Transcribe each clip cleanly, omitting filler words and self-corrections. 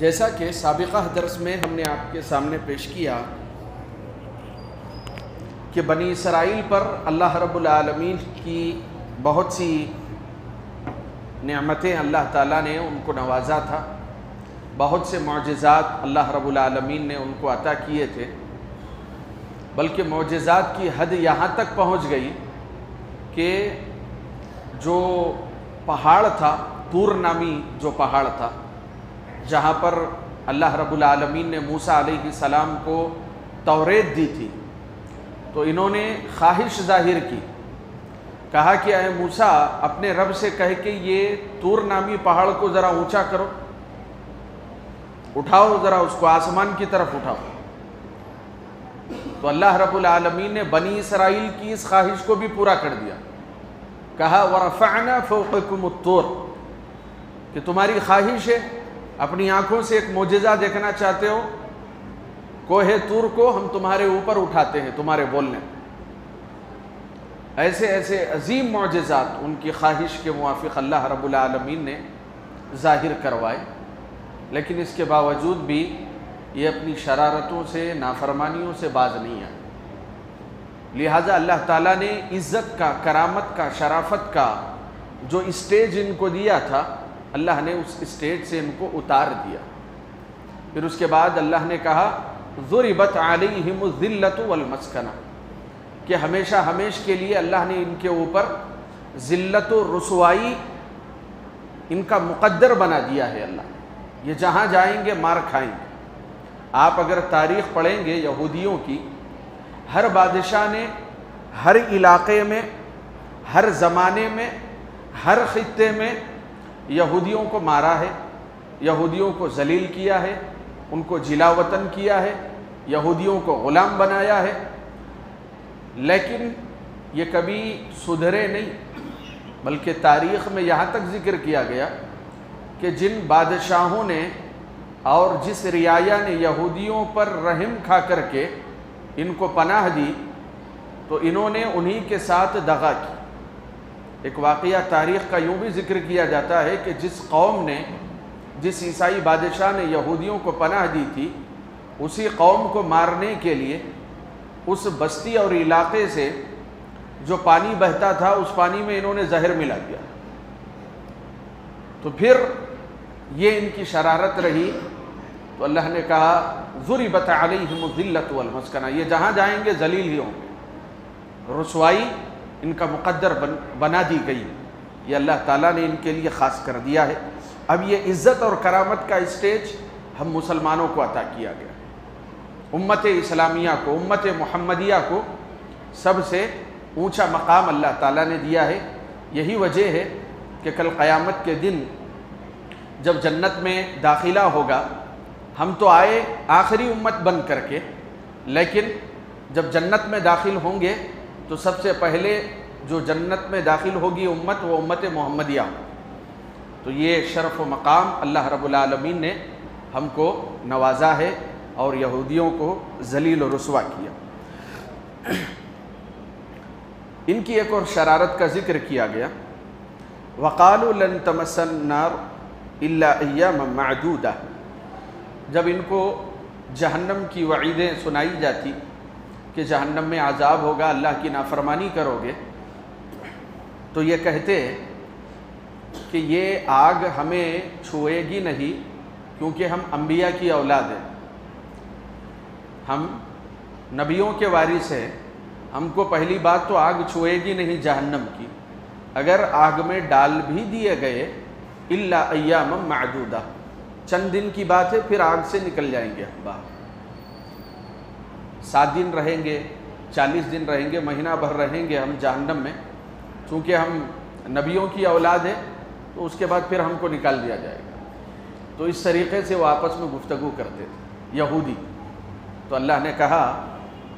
جیسا کہ سابقہ درس میں ہم نے آپ کے سامنے پیش کیا کہ بنی اسرائیل پر اللہ رب العالمین کی بہت سی نعمتیں اللہ تعالیٰ نے ان کو نوازا تھا، بہت سے معجزات اللہ رب العالمین نے ان کو عطا کیے تھے، بلکہ معجزات کی حد یہاں تک پہنچ گئی کہ جو پہاڑ تھا، طور نامی جو پہاڑ تھا، جہاں پر اللہ رب العالمین نے موسیٰ علیہ السلام کو توریت دی تھی، تو انہوں نے خواہش ظاہر کی، کہا کہ اے موسیٰ اپنے رب سے کہہ کے یہ طور نامی پہاڑ کو ذرا اونچا کرو، اٹھاؤ ذرا اس کو آسمان کی طرف اٹھاؤ۔ تو اللہ رب العالمین نے بنی اسرائیل کی اس خواہش کو بھی پورا کر دیا، کہا وَرَفَعْنَا فَوْقَكُمُ الطُّورَ، کہ تمہاری خواہش ہے، اپنی آنکھوں سے ایک معجزہ دیکھنا چاہتے ہو، کوہ طور کو ہم تمہارے اوپر اٹھاتے ہیں تمہارے بولنے۔ ایسے ایسے عظیم معجزات ان کی خواہش کے موافق اللہ رب العالمین نے ظاہر کروائے، لیکن اس کے باوجود بھی یہ اپنی شرارتوں سے، نافرمانیوں سے باز نہیں آئے۔ لہٰذا اللہ تعالیٰ نے عزت کا، کرامت کا، شرافت کا جو اسٹیج ان کو دیا تھا، اللہ نے اس اسٹیج سے ان کو اتار دیا۔ پھر اس کے بعد اللہ نے کہا ضربت علیہم الذلۃ والمسکنہ، کہ ہمیشہ ہمیش کے لیے اللہ نے ان کے اوپر ذلت و رسوائی ان کا مقدر بنا دیا ہے۔ اللہ یہ جہاں جائیں گے مار کھائیں گے۔ آپ اگر تاریخ پڑھیں گے یہودیوں کی، ہر بادشاہ نے ہر علاقے میں، ہر زمانے میں، ہر خطے میں یہودیوں کو مارا ہے، یہودیوں کو ذلیل کیا ہے، ان کو جلا وطن کیا ہے، یہودیوں کو غلام بنایا ہے، لیکن یہ کبھی سدھرے نہیں، بلکہ تاریخ میں یہاں تک ذکر کیا گیا کہ جن بادشاہوں نے اور جس رعایا نے یہودیوں پر رحم کھا کر کے ان کو پناہ دی، تو انہوں نے انہی کے ساتھ دغا کی۔ ایک واقعہ تاریخ کا یوں بھی ذکر کیا جاتا ہے کہ جس قوم نے، جس عیسائی بادشاہ نے یہودیوں کو پناہ دی تھی، اسی قوم کو مارنے کے لیے اس بستی اور علاقے سے جو پانی بہتا تھا، اس پانی میں انہوں نے زہر ملا دیا۔ تو پھر یہ ان کی شرارت رہی، تو اللہ نے کہا ضربت علیہم الذلۃ والمسکنہ، یہ جہاں جائیں گے ذلیل ہی ہوں گے، رسوائی ان کا مقدر بنا دی گئی۔ یہ اللہ تعالیٰ نے ان کے لیے خاص کر دیا ہے۔ اب یہ عزت اور کرامت کا اسٹیج ہم مسلمانوں کو عطا کیا گیا، امت اسلامیہ کو، امت محمدیہ کو سب سے اونچا مقام اللہ تعالیٰ نے دیا ہے۔ یہی وجہ ہے کہ کل قیامت کے دن جب جنت میں داخلہ ہوگا، ہم تو آئے آخری امت بن کر کے، لیکن جب جنت میں داخل ہوں گے تو سب سے پہلے جو جنت میں داخل ہوگی امت، وہ امت محمدیہ۔ تو یہ شرف و مقام اللہ رب العالمین نے ہم کو نوازا ہے اور یہودیوں کو ذلیل و رسوا کیا۔ ان کی ایک اور شرارت کا ذکر کیا گیا، وَقَالُوا لَن تَمَسَّنَا النَّارُ إِلَّا أَيَّامًا مَعْدُودَةً، جب ان کو جہنم کی وعیدیں سنائی جاتی کہ جہنم میں عذاب ہوگا، اللہ کی نافرمانی کرو گے، تو یہ کہتے کہ یہ آگ ہمیں چھوئے گی نہیں، کیونکہ ہم انبیاء کی اولاد ہیں، ہم نبیوں کے وارث ہیں، ہم کو پہلی بات تو آگ چھوئے گی نہیں جہنم کی، اگر آگ میں ڈال بھی دیے گئے الا ایام معدودہ، چند دن کی بات ہے، پھر آگ سے نکل جائیں گے ہم باہر۔ 7 دن رہیں گے، 40 دن رہیں گے، مہینہ بھر رہیں گے ہم جہنم میں، چونکہ ہم نبیوں کی اولاد ہیں، تو اس کے بعد پھر ہم کو نکال دیا جائے گا۔ تو اس طریقے سے وہ آپس میں گفتگو کرتے تھے یہودی۔ تو اللہ نے کہا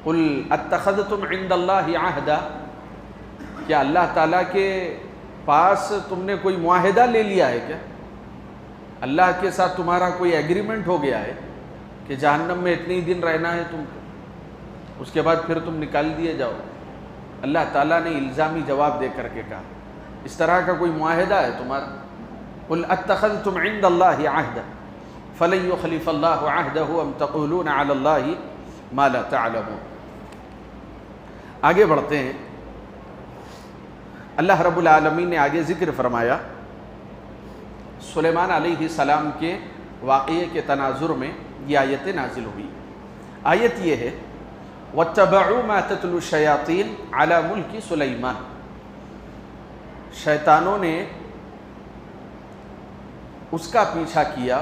قل اتخذتم عند اللہ عہدا، کیا اللہ تعالیٰ کے پاس تم نے کوئی معاہدہ لے لیا ہے کیا؟ اللہ کے ساتھ تمہارا کوئی ایگریمنٹ ہو گیا ہے کہ جہنم میں اتنے دن رہنا ہے تم کو، اس کے بعد پھر تم نکال دیے جاؤ؟ اللہ تعالیٰ نے الزامی جواب دے کر کے کہا اس طرح کا کوئی معاہدہ ہے تمہارا؟ قل اتخذتم عند اللہ عہدا، فلن يخلف اللہ عہدہ ام تقولون علی اللہ ما لا تعلمون۔ آگے بڑھتے ہیں۔ اللہ رب العالمین نے آگے ذکر فرمایا سلیمان علیہ السلام کے واقعے کے تناظر میں یہ آیت نازل ہوئی۔ آیت یہ ہے وَاتَّبَعُوا مَا تَتْلُو الشَّيَاطِينُ عَلَى مُلْكِ سُلَيْمَانَ، شیطانوں نے اس کا پیچھا کیا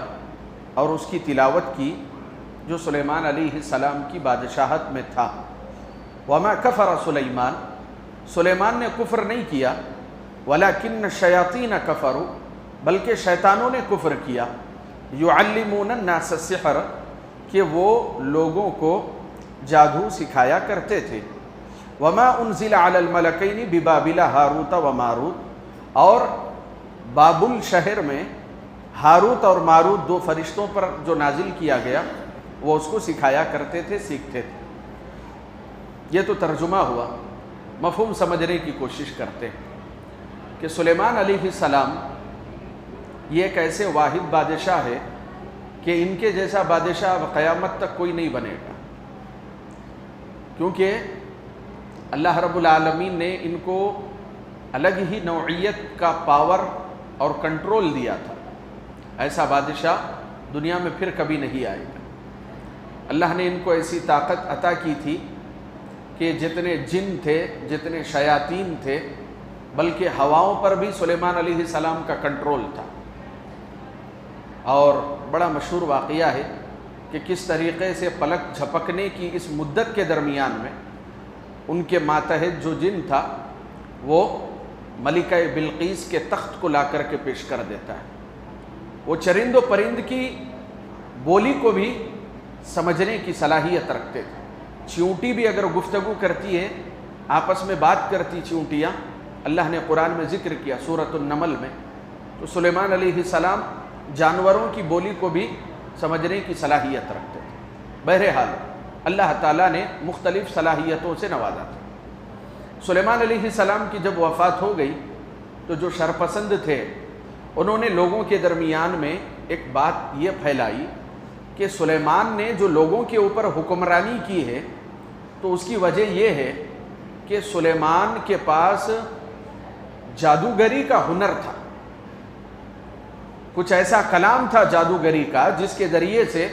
اور اس کی تلاوت کی جو سلیمان علیہ السلام کی بادشاہت میں تھا۔ وَمَا كَفَرَ سُلَيْمَانَ، سلیمان نے کفر نہیں کیا، وَلَكِنَّ الشَّيَاطِينَ كَفَرُوا، بلکہ شیطانوں نے کفر کیا، يُعَلِّمُونَ النَّاسَ السِّحْرَ، کہ وہ لوگوں کو جادو سکھایا کرتے تھے۔ وَمَا أُنزِلَ عَلَى الْمَلَكَيْنِ بِبَابِلَ ہاروت و ماروت، اور بابل شہر میں ہاروت اور ماروت دو فرشتوں پر جو نازل کیا گیا وہ اس کو سکھایا کرتے تھے، سیکھتے تھے۔ یہ تو ترجمہ ہوا، مفہوم سمجھنے کی کوشش کرتے ہیں کہ سلیمان علیہ السلام یہ ایک ایسے واحد بادشاہ ہے کہ ان کے جیسا بادشاہ اب قیامت تک کوئی نہیں بنے گا، کیونکہ اللہ رب العالمین نے ان کو الگ ہی نوعیت کا پاور اور کنٹرول دیا تھا۔ ایسا بادشاہ دنیا میں پھر کبھی نہیں آئے گا۔ اللہ نے ان کو ایسی طاقت عطا کی تھی کہ جتنے جن تھے، جتنے شیاطین تھے، بلکہ ہواؤں پر بھی سلیمان علیہ السلام کا کنٹرول تھا۔ اور بڑا مشہور واقعہ ہے کہ کس طریقے سے پلک جھپکنے کی اس مدت کے درمیان میں ان کے ماتحت جو جن تھا وہ ملکہ بلقیس کے تخت کو لا کر کے پیش کر دیتا ہے۔ وہ چرند و پرند کی بولی کو بھی سمجھنے کی صلاحیت رکھتے تھے۔ چیونٹی بھی اگر گفتگو کرتی ہے، آپس میں بات کرتی چیونٹیاں، اللہ نے قرآن میں ذکر کیا سورۃ النمل میں، تو سلیمان علیہ السلام جانوروں کی بولی کو بھی سمجھنے کی صلاحیت رکھتے تھے۔ بہرحال اللہ تعالیٰ نے مختلف صلاحیتوں سے نوازا تھا۔ سلیمان علیہ السلام کی جب وفات ہو گئی تو جو شرپسند تھے انہوں نے لوگوں کے درمیان میں ایک بات یہ پھیلائی کہ سلیمان نے جو لوگوں کے اوپر حکمرانی کی ہے تو اس کی وجہ یہ ہے کہ سلیمان کے پاس جادوگری کا ہنر تھا، کچھ ایسا کلام تھا جادوگری کا جس کے ذریعے سے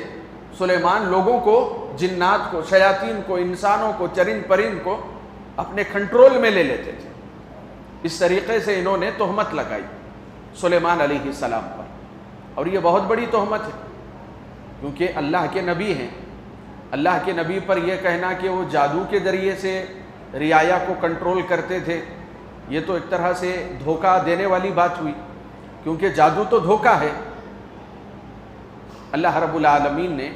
سلیمان لوگوں کو، جنات کو، شیاطین کو، انسانوں کو، چرند پرند کو اپنے کنٹرول میں لے لیتے تھے۔ اس طریقے سے انہوں نے تہمت لگائی سلیمان علیہ السلام پر، اور یہ بہت بڑی تہمت ہے کیونکہ اللہ کے نبی ہیں۔ اللہ کے نبی پر یہ کہنا کہ وہ جادو کے ذریعے سے رعایا کو کنٹرول کرتے تھے، یہ تو ایک طرح سے دھوکہ دینے والی بات ہوئی، کیونکہ جادو تو دھوکہ ہے۔ اللہ رب العالمین نے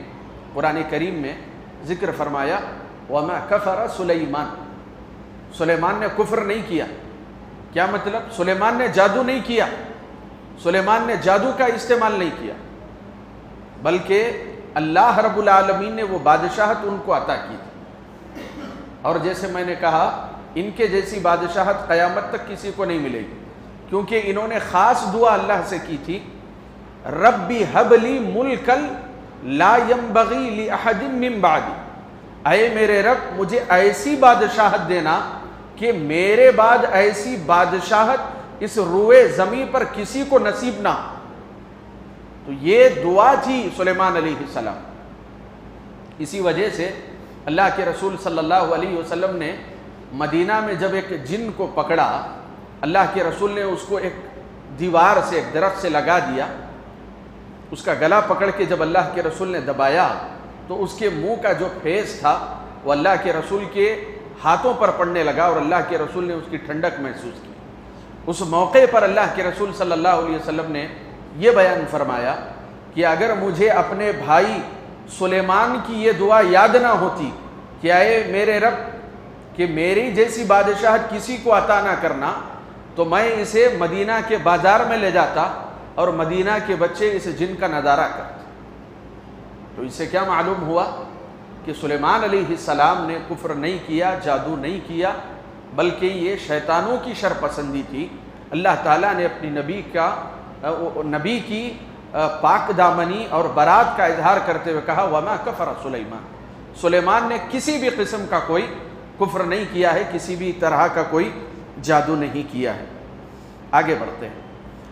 قرآن کریم میں ذکر فرمایا وَمَا كَفَرَ سُلَيْمَانَ، سلیمان نے کفر نہیں کیا۔ کیا مطلب؟ سلیمان نے جادو نہیں کیا، سلیمان نے جادو کا استعمال نہیں کیا، بلکہ اللہ رب العالمین نے وہ بادشاہت ان کو عطا کی تھی۔ اور جیسے میں نے کہا ان کے جیسی بادشاہت قیامت تک کسی کو نہیں ملے گی، کیونکہ انہوں نے خاص دعا اللہ سے کی تھی ربی حب لی ملکل لا ينبغی لأحد من بعدی، اے میرے رب مجھے ایسی بادشاہت دینا کہ میرے بعد ایسی بادشاہت اس روئے زمین پر کسی کو نصیب نہ ہو۔ تو یہ دعا تھی سلیمان علیہ السلام۔ اسی وجہ سے اللہ کے رسول صلی اللہ علیہ وسلم نے مدینہ میں جب ایک جن کو پکڑا، اللہ کے رسول نے اس کو ایک دیوار سے، ایک درخت سے لگا دیا، اس کا گلا پکڑ کے جب اللہ کے رسول نے دبایا تو اس کے منہ کا جو پھیس تھا وہ اللہ کے رسول کے ہاتھوں پر پڑنے لگا، اور اللہ کے رسول نے اس کی ٹھنڈک محسوس کی۔ اس موقع پر اللہ کے رسول صلی اللہ علیہ وسلم نے یہ بیان فرمایا کہ اگر مجھے اپنے بھائی سلیمان کی یہ دعا یاد نہ ہوتی کہ اے میرے رب کہ میری جیسی بادشاہت کسی کو عطا نہ کرنا، تو میں اسے مدینہ کے بازار میں لے جاتا اور مدینہ کے بچے اس جن کا نظارہ کرتے۔ تو اس سے کیا معلوم ہوا کہ سلیمان علیہ السلام نے کفر نہیں کیا، جادو نہیں کیا، بلکہ یہ شیطانوں کی شرپسندی تھی۔ اللہ تعالیٰ نے اپنی نبی کی پاک دامنی اور برات کا اظہار کرتے ہوئے کہا وما کفر سلیمان، سلیمان نے کسی بھی قسم کا کوئی کفر نہیں کیا ہے، کسی بھی طرح کا کوئی جادو نہیں کیا ہے۔ آگے بڑھتے ہیں،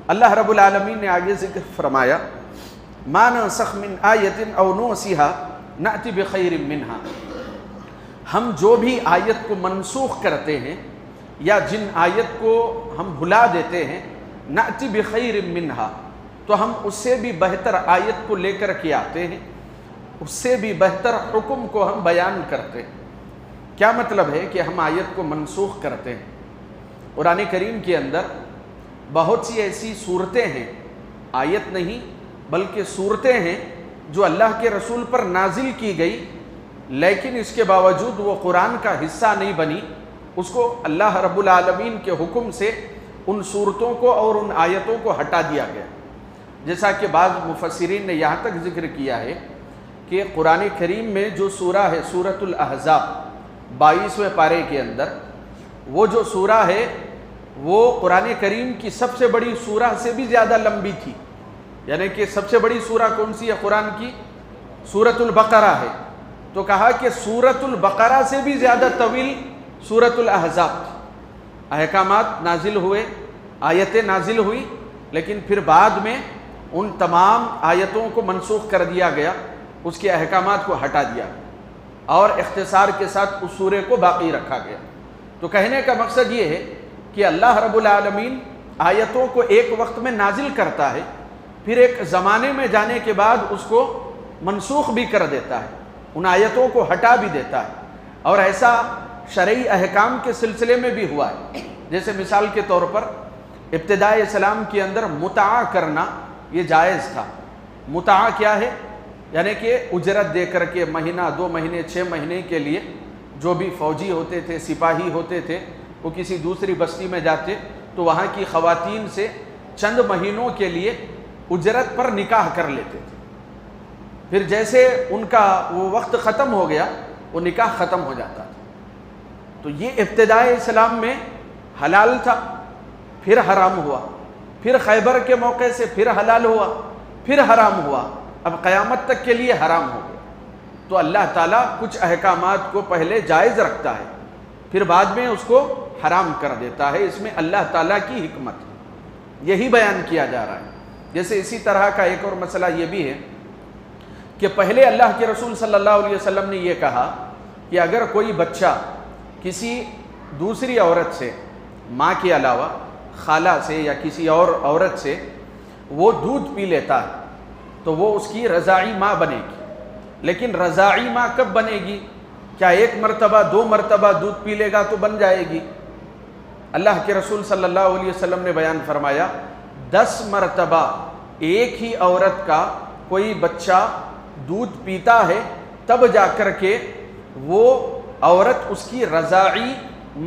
اللہ رب العالمین نے آگے ذکر فرمایا ما ننسخ من آیت او ننسها نأتی بخیر منہا، ہم جو بھی آیت کو منسوخ کرتے ہیں یا جن آیت کو ہم بھلا دیتے ہیں، نأتی بخیر منہا، تو ہم اس سے بھی بہتر آیت کو لے کر کے آتے ہیں، اس سے بھی بہتر حکم کو ہم بیان کرتے ہیں۔ کیا مطلب ہے کہ ہم آیت کو منسوخ کرتے ہیں؟ قرآن کریم کے اندر بہت سی ایسی صورتیں ہیں، آیت نہیں بلکہ صورتیں ہیں جو اللہ کے رسول پر نازل کی گئی، لیکن اس کے باوجود وہ قرآن کا حصہ نہیں بنی، اس کو اللہ رب العالمین کے حکم سے ان صورتوں کو اور ان آیتوں کو ہٹا دیا گیا۔ جیسا کہ بعض مفسرین نے یہاں تک ذکر کیا ہے کہ قرآن کریم میں جو سورہ ہے سورۃ الاحزاب 22ویں پارے کے اندر، وہ جو سورہ ہے وہ قرآن کریم کی سب سے بڑی سورہ سے بھی زیادہ لمبی تھی، یعنی کہ سب سے بڑی سورہ کون سی ہے قرآن کی؟ سورۃ البقرہ ہے، تو کہا کہ سورۃ البقرہ سے بھی زیادہ طویل سورۃ الاحزاب تھی۔ احکامات نازل ہوئے، آیتیں نازل ہوئی، لیکن پھر بعد میں ان تمام آیتوں کو منسوخ کر دیا گیا، اس کے احکامات کو ہٹا دیا گیا اور اختصار کے ساتھ اس سورے کو باقی رکھا گیا۔ تو کہنے کا مقصد یہ ہے کہ اللہ رب العالمین آیتوں کو ایک وقت میں نازل کرتا ہے، پھر ایک زمانے میں جانے کے بعد اس کو منسوخ بھی کر دیتا ہے، ان آیتوں کو ہٹا بھی دیتا ہے، اور ایسا شرعی احکام کے سلسلے میں بھی ہوا ہے۔ جیسے مثال کے طور پر ابتداء اسلام کے اندر متعہ کرنا یہ جائز تھا۔ متعہ کیا ہے؟ یعنی کہ اجرت دے کر کے مہینہ 2 مہینے 6 مہینے کے لیے جو بھی فوجی ہوتے تھے، سپاہی ہوتے تھے، وہ کسی دوسری بستی میں جاتے تو وہاں کی خواتین سے چند مہینوں کے لیے اجرت پر نکاح کر لیتے تھے، پھر جیسے ان کا وہ وقت ختم ہو گیا وہ نکاح ختم ہو جاتا تھا۔ تو یہ ابتداء اسلام میں حلال تھا، پھر حرام ہوا، پھر خیبر کے موقع سے پھر حلال ہوا، پھر حرام ہوا، اب قیامت تک کے لیے حرام ہو گیا۔ تو اللہ تعالیٰ کچھ احکامات کو پہلے جائز رکھتا ہے، پھر بعد میں اس کو حرام کر دیتا ہے، اس میں اللہ تعالیٰ کی حکمت ہے، یہی بیان کیا جا رہا ہے۔ جیسے اسی طرح کا ایک اور مسئلہ یہ بھی ہے کہ پہلے اللہ کے رسول صلی اللہ علیہ وسلم نے یہ کہا کہ اگر کوئی بچہ کسی دوسری عورت سے، ماں کے علاوہ خالہ سے یا کسی اور عورت سے وہ دودھ پی لیتا ہے تو وہ اس کی رضاعی ماں بنے گی۔ لیکن رضاعی ماں کب بنے گی؟ کیا 1 مرتبہ 2 مرتبہ دودھ پی لے گا تو بن جائے گی؟ اللہ کے رسول صلی اللہ علیہ وسلم نے بیان فرمایا 10 مرتبہ ایک ہی عورت کا کوئی بچہ دودھ پیتا ہے تب جا کر کے وہ عورت اس کی رضاعی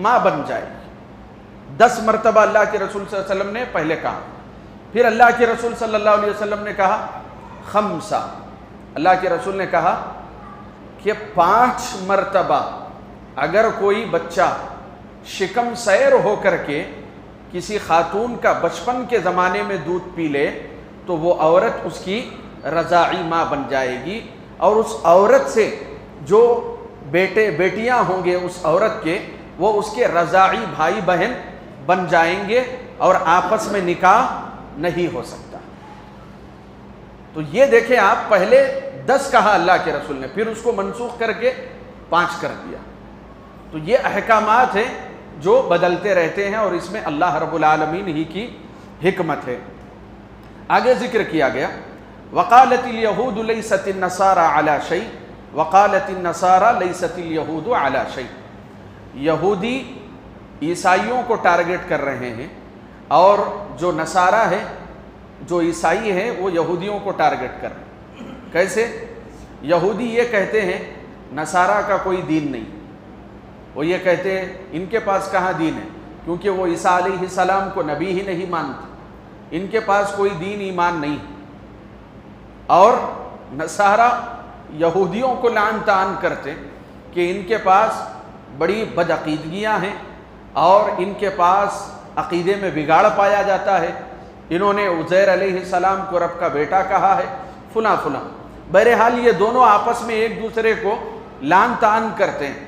ماں بن جائے گی۔ 10 مرتبہ اللہ کے رسول صلی اللہ علیہ وسلم نے پہلے کہا، پھر اللہ کے رسول صلی اللہ علیہ وسلم نے کہا 5، اللہ کے رسول نے کہا کہ 5 مرتبہ اگر کوئی بچہ شکم سیر ہو کر کے کسی خاتون کا بچپن کے زمانے میں دودھ پی لے تو وہ عورت اس کی رضاعی ماں بن جائے گی، اور اس عورت سے جو بیٹے بیٹیاں ہوں گے اس عورت کے، وہ اس کے رضاعی بھائی بہن بن جائیں گے اور آپس میں نکاح نہیں ہو سکتا۔ تو یہ دیکھیں آپ، پہلے 10 کہا اللہ کے رسول نے، پھر اس کو منسوخ کر کے 5 کر دیا۔ تو یہ احکامات ہیں جو بدلتے رہتے ہیں، اور اس میں اللہ رب العالمین ہی کی حکمت ہے۔ آگے ذکر کیا گیا وقالت الیہود لیست النصارى علی شیء وقالت النصارى لیست الیہود علی شیء، یہودی عیسائیوں کو ٹارگٹ کر رہے ہیں، اور جو نصارہ ہے، جو عیسائی ہیں، وہ یہودیوں کو ٹارگٹ کر رہے ہیں۔ کیسے؟ یہودی یہ کہتے ہیں نصارہ کا کوئی دین نہیں، وہ یہ کہتے ہیں ان کے پاس کہاں دین ہے، کیونکہ وہ عیسیٰ علیہ السلام کو نبی ہی نہیں مانتے، ان کے پاس کوئی دین ایمان نہیں۔ اور نصارہ یہودیوں کو لعن طعن کرتے کہ ان کے پاس بڑی بدعقیدگیاں ہیں اور ان کے پاس عقیدے میں بگاڑ پایا جاتا ہے، انہوں نے عزیر علیہ السلام کو رب کا بیٹا کہا ہے، فلاں فلاں۔ بہرحال یہ دونوں آپس میں ایک دوسرے کو لان تان کرتے ہیں،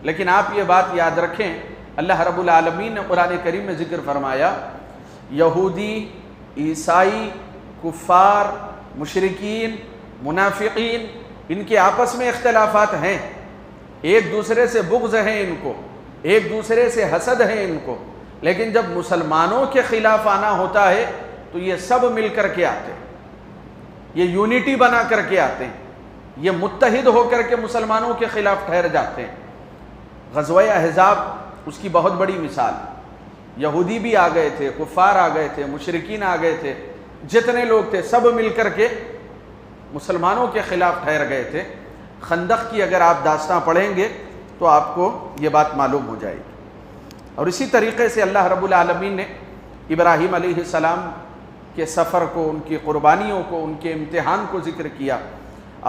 لیکن آپ یہ بات یاد رکھیں، اللہ رب العالمین نے قرآن کریم میں ذکر فرمایا یہودی، عیسائی، کفار، مشرکین، منافقین، ان کے آپس میں اختلافات ہیں، ایک دوسرے سے بغض ہیں ان کو، ایک دوسرے سے حسد ہے ان کو، لیکن جب مسلمانوں کے خلاف آنا ہوتا ہے تو یہ سب مل کر کے آتے ہیں، یہ یونٹی بنا کر کے آتے ہیں، یہ متحد ہو کر کے مسلمانوں کے خلاف ٹھہر جاتے ہیں۔ غزوہ احزاب اس کی بہت بڑی مثال، یہودی بھی آ گئے تھے، کفار آ گئے تھے، مشرکین آ گئے تھے، جتنے لوگ تھے سب مل کر کے مسلمانوں کے خلاف ٹھہر گئے تھے۔ خندق کی اگر آپ داستان پڑھیں گے تو آپ کو یہ بات معلوم ہو جائے گی۔ اور اسی طریقے سے اللہ رب العالمین نے ابراہیم علیہ السلام کے سفر کو، ان کی قربانیوں کو، ان کے امتحان کو ذکر کیا،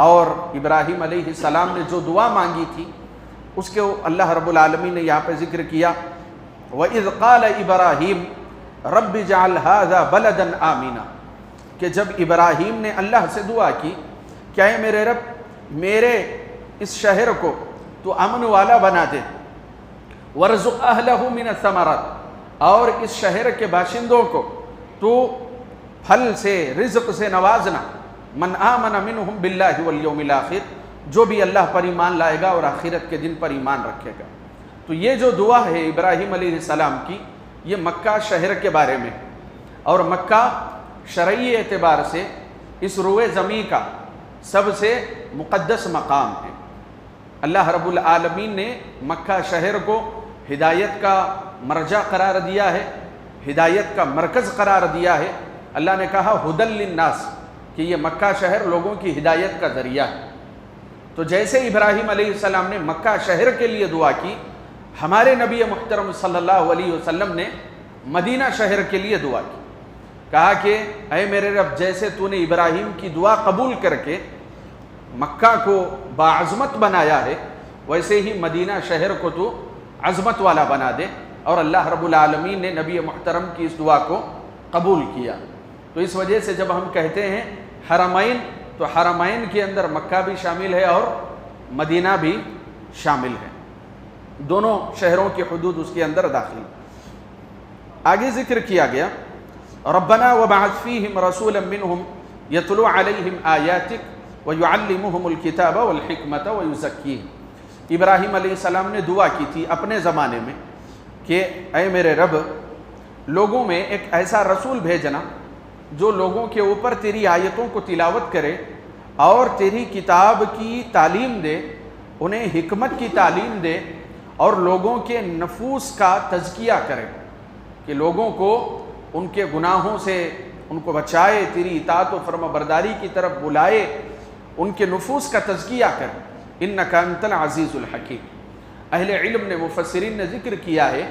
اور ابراہیم علیہ السلام نے جو دعا مانگی تھی اس کو اللہ رب العالمین نے یہاں پہ ذکر کیا، وَإِذْ قَالَ إِبْرَاهِيمُ رَبِّ اجْعَلْ هَذَا بَلَدًا آمِنًا، کہ جب ابراہیم نے اللہ سے دعا کی کہ اے میرے رب میرے اس شہر کو تو امن والا بنا دے، وَارْزُقْ أَهْلَهُ مِنَ الثَّمَرَاتِ، اور اس شہر کے باشندوں کو تو پھل سے، رزق سے نوازنا، من آمن منہم باللہ والیوم الآخر، جو بھی اللہ پر ایمان لائے گا اور آخرت کے دن پر ایمان رکھے گا۔ تو یہ جو دعا ہے ابراہیم علیہ السلام کی، یہ مکہ شہر کے بارے میں، اور مکہ شرعی اعتبار سے اس روئے زمین کا سب سے مقدس مقام ہے۔ اللہ رب العالمین نے مکہ شہر کو ہدایت کا مرجع قرار دیا ہے، ہدایت کا مرکز قرار دیا ہے۔ اللہ نے کہا ہدی للناس، کہ یہ مکہ شہر لوگوں کی ہدایت کا ذریعہ ہے۔ تو جیسے ابراہیم علیہ السلام نے مکہ شہر کے لیے دعا کی، ہمارے نبی محترم صلی اللہ علیہ وسلم نے مدینہ شہر کے لیے دعا کی، کہا کہ اے میرے رب جیسے تو نے ابراہیم کی دعا قبول کر کے مکہ کو باعظمت بنایا ہے، ویسے ہی مدینہ شہر کو تو عظمت والا بنا دے۔ اور اللہ رب العالمین نے نبی محترم کی اس دعا کو قبول کیا۔ تو اس وجہ سے جب ہم کہتے ہیں حرمین، تو حرمین کے اندر مکہ بھی شامل ہے اور مدینہ بھی شامل ہے، دونوں شہروں کی حدود اس کے اندر داخل۔ آگے ذکر کیا گیا ربنا وبعث فیہم رسولا منہم یتلو علیہم آیاتک ویعلمہم الکتاب والحکمت ویزکیہم۔ ابراہیم علیہ السلام نے دعا کی تھی اپنے زمانے میں کہ اے میرے رب لوگوں میں ایک ایسا رسول بھیجنا جو لوگوں کے اوپر تیری آیتوں کو تلاوت کرے اور تیری کتاب کی تعلیم دے، انہیں حکمت کی تعلیم دے، اور لوگوں کے نفوس کا تزکیہ کرے، کہ لوگوں کو ان کے گناہوں سے ان کو بچائے، تیری اطاعت و فرما برداری کی طرف بلائے، ان کے نفوس کا تزکیہ کرے۔ انک انت العزیز الحکیم۔ اہل علم نے، مفسرین نے ذکر کیا ہے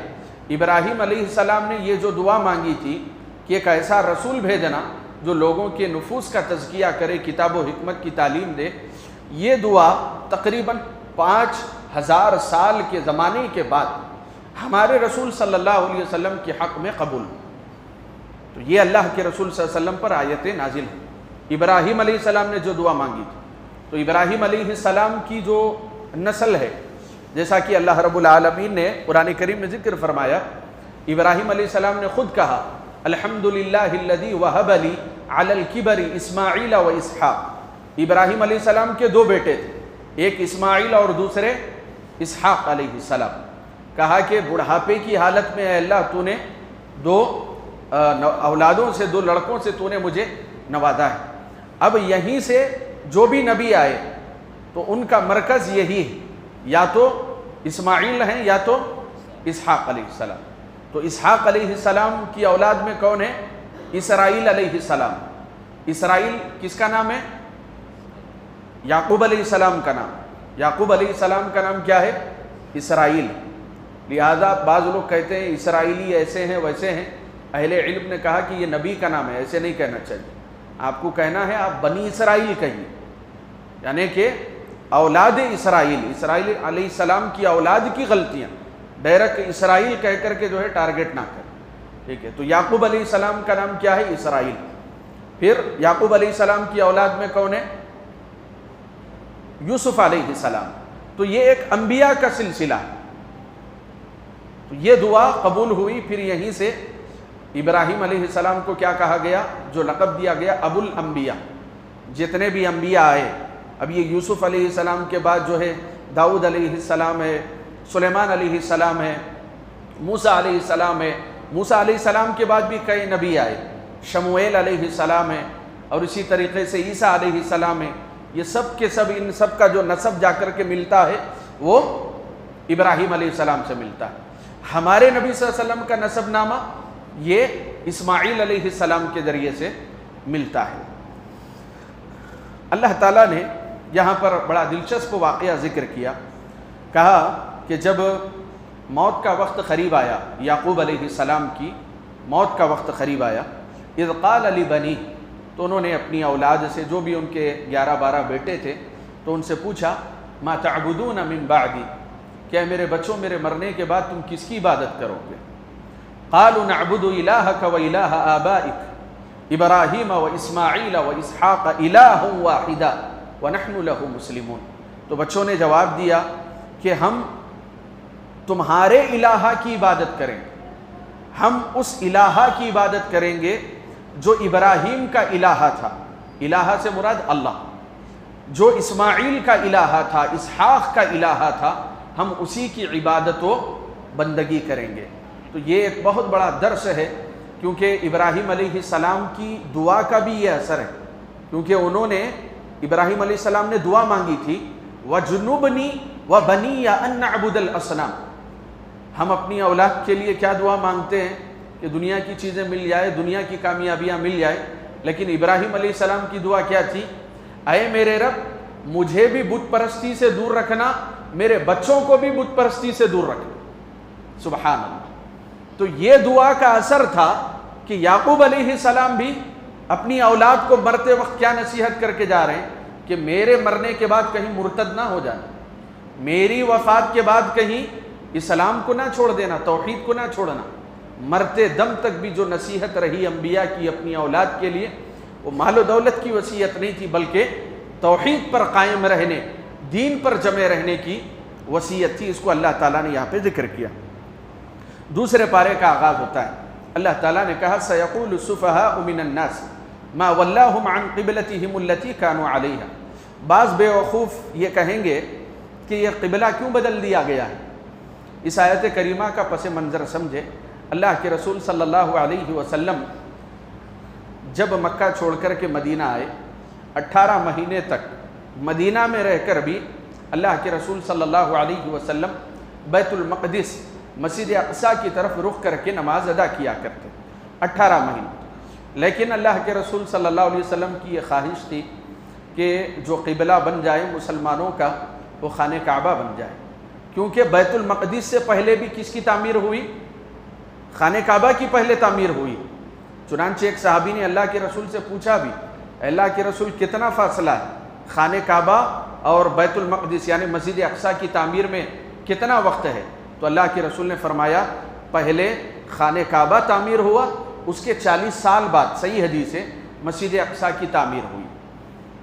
ابراہیم علیہ السلام نے یہ جو دعا مانگی تھی کہ ایک ایسا رسول بھیجنا جو لوگوں کے نفوس کا تزکیہ کرے، کتاب و حکمت کی تعلیم دے، یہ دعا تقریباً 5000 سال کے زمانے کے بعد ہمارے رسول صلی اللہ علیہ وسلم کے حق میں قبول۔ تو یہ اللہ کے رسول صلی اللہ علیہ وسلم پر آیتیں نازل ہیں۔ ابراہیم علیہ السلام نے جو دعا مانگی تھی، تو ابراہیم علیہ السلام کی جو نسل ہے، جیسا کہ اللہ رب العالمین نے قرآن کریم میں ذکر فرمایا، ابراہیم علیہ السلام نے خود کہا الحمدللہ الذی وہب لی علی الکبر اسماعیل و اسحاق۔ ابراہیم علیہ السلام کے دو بیٹے تھے، ایک اسماعیل اور دوسرے اسحاق علیہ السلام۔ کہا کہ بڑھاپے کی حالت میں اے اللہ تو نے دو اولادوں سے، دو لڑکوں سے تو نے مجھے نوازا ہے۔ اب یہیں سے جو بھی نبی آئے تو ان کا مرکز یہی ہے، یا تو اسماعیل ہیں یا تو اسحاق علیہ السلام۔ تو اسحاق علیہ السلام کی اولاد میں کون ہے؟ اسرائیل علیہ السلام۔ اسرائیل کس کا نام ہے؟ یعقوب علیہ السلام کا نام۔ یعقوب علیہ السلام کا نام کیا ہے؟ اسرائیل۔ لہذا بعض لوگ کہتے ہیں اسرائیلی ایسے ہیں ویسے ہیں۔ اہل علم نے کہا کہ یہ نبی کا نام ہے، ایسے نہیں کہنا چاہیے، آپ کو کہنا ہے آپ بنی اسرائیل کہیے، یعنی کہ اولاد اسرائیل، اسرائیل علیہ السلام کی اولاد کی غلطیاں ڈائریکٹ اسرائیل کہہ کر کے جو ہے ٹارگٹ نہ کریں۔ ٹھیک ہے، تو یعقوب علیہ السلام کا نام کیا ہے؟ اسرائیل۔ پھر یعقوب علیہ السلام کی اولاد میں کون ہے؟ یوسف علیہ السلام۔ تو یہ ایک انبیاء کا سلسلہ ہے۔ تو یہ دعا قبول ہوئی۔ پھر یہیں سے ابراہیم علیہ السلام کو کیا کہا گیا؟ جو لقب دیا گیا ابو الانبیاء۔ جتنے بھی انبیاء آئے، اب یہ یوسف علیہ السلام کے بعد جو ہے داؤد علیہ السلام ہے، سلیمان علیہ السلام ہے، موسیٰ علیہ السلام ہے۔ موسیٰ علیہ السلام کے بعد بھی کئی نبی آئے، شموئیل علیہ السلام ہے، اور اسی طریقے سے عیسیٰ علیہ السلام ہے۔ یہ سب کے سب، ان سب کا جو نسب جا کر کے ملتا ہے وہ ابراہیم علیہ السلام سے ملتا ہے۔ ہمارے نبی صلی اللہ علیہ وسلم کا نسب نامہ یہ اسماعیل علیہ السلام کے ذریعے سے ملتا ہے۔ اللہ تعالیٰ نے یہاں پر بڑا دلچسپ واقعہ ذکر کیا، کہا کہ جب موت کا وقت قریب آیا، یعقوب علیہ السلام کی موت کا وقت قریب آیا، اذ قال لبنی، تو انہوں نے اپنی اولاد سے، جو بھی ان کے 11-12 بیٹے تھے، تو ان سے پوچھا ما تعبدون من بعدی، کیا میرے بچوں میرے مرنے کے بعد تم کس کی عبادت کرو گے؟ قالوا نعبد الہک و الہ آبائک ابراہیم و اسماعیل و اسحاق الہ واحدا ونحن لہ مسلمون۔ تو بچوں نے جواب دیا کہ ہم تمہارے الہہ کی عبادت کریں، ہم اس الہہ کی عبادت کریں گے جو ابراہیم کا الہہ تھا، الہہ سے مراد اللہ، جو اسماعیل کا الہہ تھا، اسحاق کا الہہ تھا، ہم اسی کی عبادت و بندگی کریں گے۔ تو یہ ایک بہت بڑا درس ہے، کیونکہ ابراہیم علیہ السلام کی دعا کا بھی یہ اثر ہے، کیونکہ انہوں نے، ابراہیم علیہ السلام نے دعا مانگی تھی وَجُنُبْنِي وَبَنِيَّ أَن نَعْبُدَ الْأَصْنَامَ۔ ہم اپنی اولاد کے لیے کیا دعا مانگتے ہیں کہ دنیا کی چیزیں مل جائے، دنیا کی کامیابیاں مل جائے، لیکن ابراہیم علیہ السلام کی دعا کیا تھی؟ اے میرے رب، مجھے بھی بت پرستی سے دور رکھنا، میرے بچوں کو بھی بت پرستی سے دور رکھنا۔ سبحان اللہ۔ تو یہ دعا کا اثر تھا کہ یعقوب علیہ السلام بھی اپنی اولاد کو مرتے وقت کیا نصیحت کر کے جا رہے ہیں کہ میرے مرنے کے بعد کہیں مرتد نہ ہو جانا، میری وفات کے بعد کہیں اسلام کو نہ چھوڑ دینا، توحید کو نہ چھوڑنا۔ مرتے دم تک بھی جو نصیحت رہی انبیاء کی اپنی اولاد کے لیے، وہ مال و دولت کی وصیت نہیں تھی، بلکہ توحید پر قائم رہنے، دین پر جمے رہنے کی وصیت تھی۔ اس کو اللہ تعالیٰ نے یہاں پہ ذکر کیا۔ دوسرے پارے کا آغاز ہوتا ہے، اللہ تعالیٰ نے کہا سَيَقُولُ السُّفَهَاءُ مِنَ النَّاسِ مَا وَلَّاهُمْ عَنْ قِبْلَتِهِمُ الَّتِي كَانُوا عَلَيْهَا۔ بعض بے وقوف یہ کہیں گے کہ یہ قبلہ کیوں بدل دیا گیا ہے؟ اس آیت کریمہ کا پس منظر سمجھے۔ اللہ کے رسول صلی اللہ علیہ وسلم جب مکہ چھوڑ کر کے مدینہ آئے، 18 مہینے تک مدینہ میں رہ کر بھی اللہ کے رسول صلی اللہ علیہ وسلم بیت المقدس، مسجد اقصیٰ کی طرف رخ کر کے نماز ادا کیا کرتے 18 مہینے۔ لیکن اللہ کے رسول صلی اللہ علیہ وسلم کی یہ خواہش تھی کہ جو قبلہ بن جائے مسلمانوں کا، وہ خانہ کعبہ بن جائے، کیونکہ بیت المقدس سے پہلے بھی کس کی تعمیر ہوئی؟ خانہ کعبہ کی پہلے تعمیر ہوئی۔ چنانچہ ایک صحابی نے اللہ کے رسول سے پوچھا بھی، اللہ کے رسول کتنا فاصلہ ہے خانہ کعبہ اور بیت المقدس یعنی مسجد اقصیٰ کی تعمیر میں، کتنا وقت ہے؟ تو اللہ کے رسول نے فرمایا پہلے خانہ کعبہ تعمیر ہوا، اس کے 40 سال بعد، صحیح حدیث ہے، مسجد اقصیٰ کی تعمیر ہوئی۔